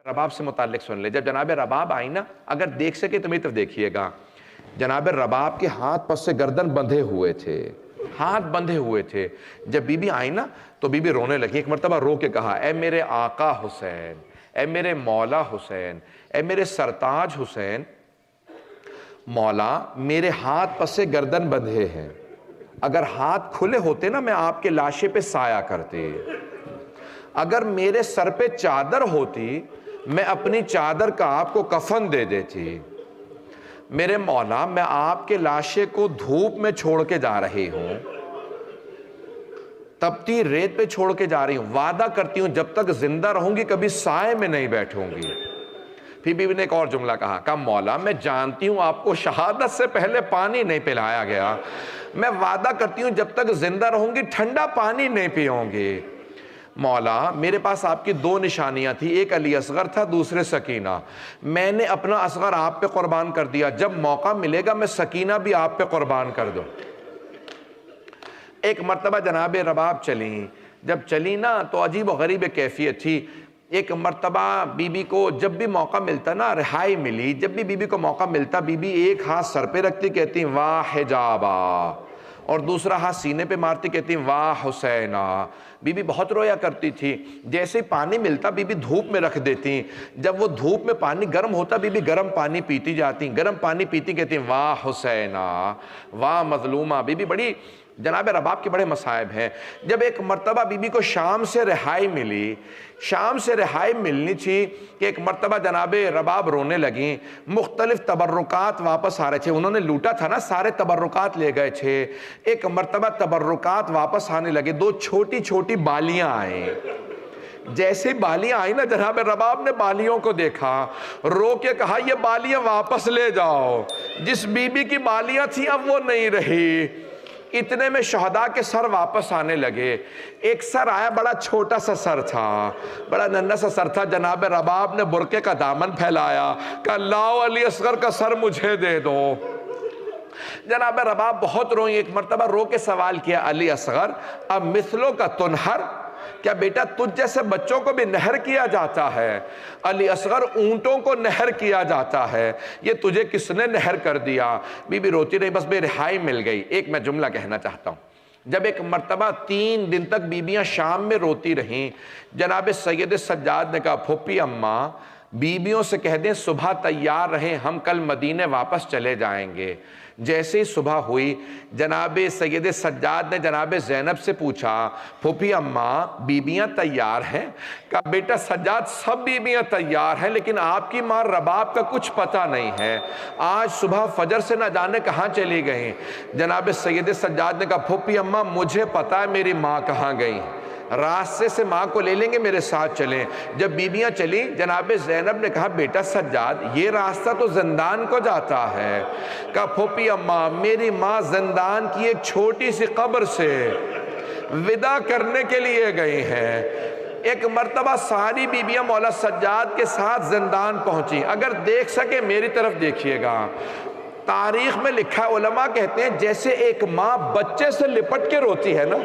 رباب سے متعلق سن لے. جب جناب رباب آئی نا, اگر دیکھ سکے تو میری طرف دیکھیے گا, جناب رباب کے ہاتھ پس سے گردن بندھے ہوئے تھے, ہاتھ بندھے ہوئے تھے. جب بی بی آئی نا تو بی بی رونے لگی. ایک مرتبہ رو کے کہا, اے میرے آقا حسین, اے میرے مولا حسین, اے میرے سرتاج حسین, مولا میرے ہاتھ پس سے گردن بندھے ہیں, اگر ہاتھ کھلے ہوتے نا میں آپ کے لاشے پہ سایہ کرتے, اگر میرے سر پہ چادر ہوتی میں اپنی چادر کا آپ کو کفن دے دیتی. میرے مولا میں آپ کے لاشے کو دھوپ میں چھوڑ کے جا رہی ہوں, تپتی ریت پہ چھوڑ کے جا رہی ہوں, وعدہ کرتی ہوں جب تک زندہ رہوں گی کبھی سائے میں نہیں بیٹھوں گی. پھر بیوی نے ایک اور جملہ کہا مولا میں جانتی ہوں آپ کو شہادت سے پہلے پانی نہیں پلایا گیا, میں وعدہ کرتی ہوں جب تک زندہ رہوں گی ٹھنڈا پانی نہیں پیوں گی. مولا میرے پاس آپ کی دو نشانیاں تھی, ایک علی اصغر تھا, دوسرے سکینہ. میں نے اپنا اصغر آپ پہ قربان کر دیا, جب موقع ملے گا میں سکینہ بھی آپ پہ قربان کر دوں. ایک مرتبہ جناب رباب چلیں, جب چلی نا تو عجیب و غریب کیفیت تھی. ایک مرتبہ بی بی کو جب بھی موقع ملتا نا, رہائی ملی, جب بھی بی بی کو موقع ملتا بی بی ایک ہاتھ سر پہ رکھتی کہتی واہ حجابا, اور دوسرا ہاتھ سینے پہ مارتی کہتی واہ حسینہ. بی بی بہت رویا کرتی تھی. جیسے ہی پانی ملتا بی بی دھوپ میں رکھ دیتی, جب وہ دھوپ میں پانی گرم ہوتا بی بی گرم پانی پیتی جاتی, گرم پانی پیتی کہتی واہ حسینہ, واہ مظلومہ. بی بی بڑی جناب رباب کے بڑے مصائب ہیں. جب ایک مرتبہ بی بی کو شام سے رہائی ملی, شام سے رہائی ملنی تھی کہ ایک مرتبہ جناب رباب رونے لگیں. مختلف تبرکات واپس آ رہے تھے, انہوں نے لوٹا تھا نا, سارے تبرکات لے گئے تھے. ایک مرتبہ تبرکات واپس آنے لگے, دو چھوٹی چھوٹی بالیاں آئیں. جیسے بالیاں آئیں نا جناب رباب نے بالیوں کو دیکھا, رو کے کہا یہ بالیاں واپس لے جاؤ, جس بی بی کی بالیاں تھیں اب وہ نہیں رہی. اتنے میں شہداء کے سر واپس آنے لگے. ایک سر آیا, بڑا چھوٹا سا سر تھا, بڑا ننھا سا سر تھا. جناب رباب نے برقعے کا دامن پھیلایا, کہا لاؤ علی اصغر کا سر مجھے دے دو. جناب رباب بہت روئی. ایک مرتبہ رو کے سوال کیا, علی اصغر اب مثلوں کا تنہر, کیا بیٹا تجھ جیسے بچوں کو بھی نہر کیا جاتا ہے؟ علی اصغر اونٹوں کو نہر کیا جاتا ہے, یہ تجھے کس نے نہر کر دیا؟ بی بی روتی رہی, بس بے رہائی مل گئی. ایک میں جملہ کہنا چاہتا ہوں. جب ایک مرتبہ 3 دن تک بیبیاں شام میں روتی رہیں, جناب سید سجاد نے کہا پھوپھی اماں بیبیوں سے کہہ دیں صبح تیار رہیں, ہم کل مدینے واپس چلے جائیں گے. جیسے ہی صبح ہوئی جناب سید سجاد نے جناب زینب سے پوچھا پھوپھی اماں بیبیاں تیار ہیں؟ کہا بیٹا سجاد سب بیبیاں تیار ہیں, لیکن آپ کی ماں رباب کا کچھ پتہ نہیں ہے, آج صبح فجر سے نہ جانے کہاں چلی گئیں. جناب سید سجاد نے کہا پھوپھی اماں مجھے پتہ ہے میری ماں کہاں گئی, راستے سے ماں کو لے لیں گے, میرے ساتھ چلیں. جب بیبیاں چلیں جناب زینب نے کہا بیٹا سجاد یہ راستہ تو زندان کو جاتا ہے. کہا پھوپھی اماں میری ماں زندان کی ایک چھوٹی سی قبر سے وداع کرنے کے لیے گئی ہیں. ایک مرتبہ ساری بیبیاں مولا سجاد کے ساتھ زندان پہنچی. اگر دیکھ سکے میری طرف دیکھیے گا, تاریخ میں لکھا ہے, علماء کہتے ہیں جیسے ایک ماں بچے سے لپٹ کے روتی ہے نا,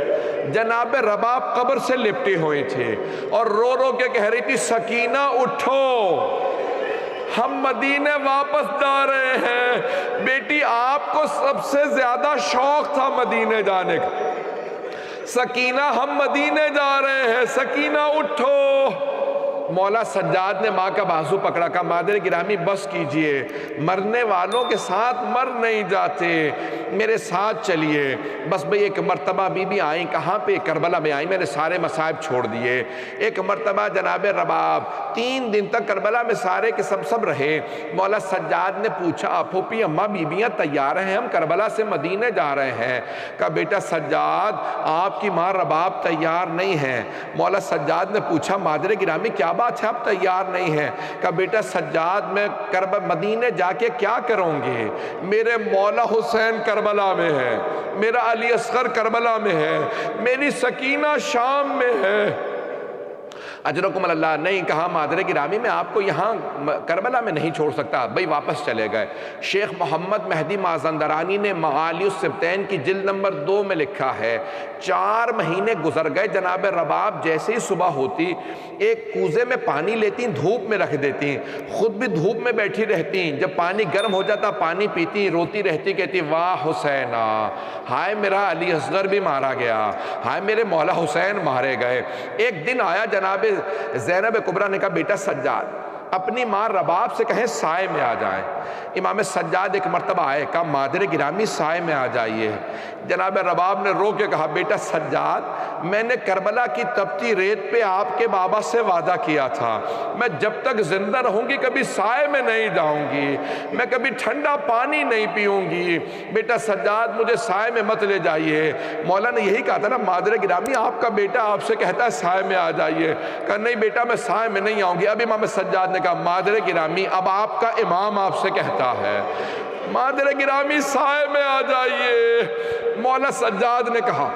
جناب رباب قبر سے لپٹی ہوئی تھی اور رو رو کے کہہ رہی تھی سکینہ اٹھو ہم مدینے واپس جا رہے ہیں. بیٹی آپ کو سب سے زیادہ شوق تھا مدینے جانے کا. سکینہ ہم مدینے جا رہے ہیں, سکینہ اٹھو. مولا سجاد نے ماں کا بازو پکڑا, کہا مادر گرامی بس کیجئے, مرنے والوں کے ساتھ مر نہیں جاتے, میرے ساتھ چلیے. بس بھئی ایک مرتبہ بی بی آئیں, کہاں پہ؟ کربلا میں آئیں, میں نے سارے مصائب چھوڑ دیے. ایک مرتبہ جناب رباب 3 دن تک کربلا میں سارے کے سب رہے. مولا سجاد نے پوچھا پھوپھی اماں بیبیاں تیار ہیں, ہم کربلا سے مدینے جا رہے ہیں. کہا بیٹا سجاد آپ کی ماں رباب تیار نہیں ہے. مولا سجاد نے پوچھا مادر گرامی کیا بات ہے آپ تیار نہیں ہیں؟ کہا بیٹا سجاد میں مدینے جا کے کیا کروں گی, میرے مولا حسین کربلا میں ہے, میرا علی اصغر کربلا میں ہے, میری سکینہ شام میں ہے. اجرکم اللہ، نہیں کہا مادر گرامی میں آپ کو یہاں کربلا میں نہیں چھوڑ سکتا، بھئی واپس چلے گئے۔ شیخ محمد مہدی مازندرانی نے معالی السبتین کی جلد نمبر 2 میں لکھا ہے 4 مہینے گزر گئے، جناب رباب جیسے ہی صبح ہوتی ایک کوزے میں پانی لیتی، دھوپ میں رکھ دیتی، خود بھی دھوپ میں بیٹھی رہتی، جب پانی گرم ہو جاتا پانی پیتی، روتی رہتی، کہتی واہ حسینہ، ہائے میرا علی اصغر بھی مارا گیا، ہائے میرے مولا حسین مارے گئے۔ ایک دن آیا جناب زینب کبریٰ نے کہا بیٹا سجاد اپنی ماں رباب سے کہیں سائے میں آ جائیں۔ امام سجاد ایک مرتبہ آئے، کہا مادر گرامی سائے میں آ جائیے۔ جناب رباب نے رو کے کہا بیٹا سجاد میں نے کربلا کی تپتی ریت پہ آپ کے بابا سے وعدہ کیا تھا، میں جب تک زندہ رہوں گی کبھی سائے میں نہیں جاؤں گی، میں کبھی ٹھنڈا پانی نہیں پیوں گی، بیٹا سجاد مجھے سائے میں مت لے جائیے۔ مولا نے یہی کہا تھا نا مادر گرامی آپ کا بیٹا آپ سے کہتا ہے سائے میں آ جائیے، کہا نہیں بیٹا میں سائے میں نہیں آؤں گی۔ اب امام سجاد نے کہا مادر گرامی اب آپ کا امام آپ سے کہتا ہے مادر گرامی سائے میں آ جائیے۔ مولا سجاد نے کہا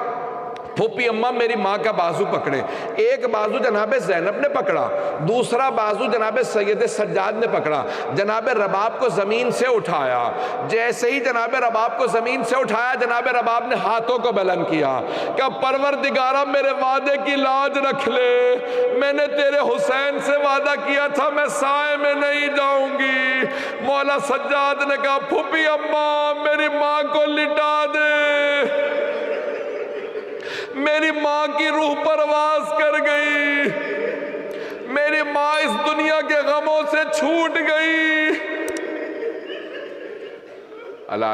پھوپھی اماں میری ماں کا بازو پکڑے، ایک بازو جناب زینب نے پکڑا، دوسرا بازو جناب سید سجاد نے پکڑا، جناب رباب کو زمین سے اٹھایا، جیسے ہی جناب رباب کو زمین سے اٹھایا جناب رباب نے ہاتھوں کو بلند کیا کہ پروردگارہ میرے وعدے کی لاج رکھ لے، میں نے تیرے حسین سے وعدہ کیا تھا میں سائے میں نہیں جاؤں گی۔ مولا سجاد نے کہا پھوپھی اماں میری ماں کو لٹا دے، میری ماں کی روح پرواز کر گئی، میری ماں اس دنیا کے غموں سے چھوٹ گئی۔ اللہ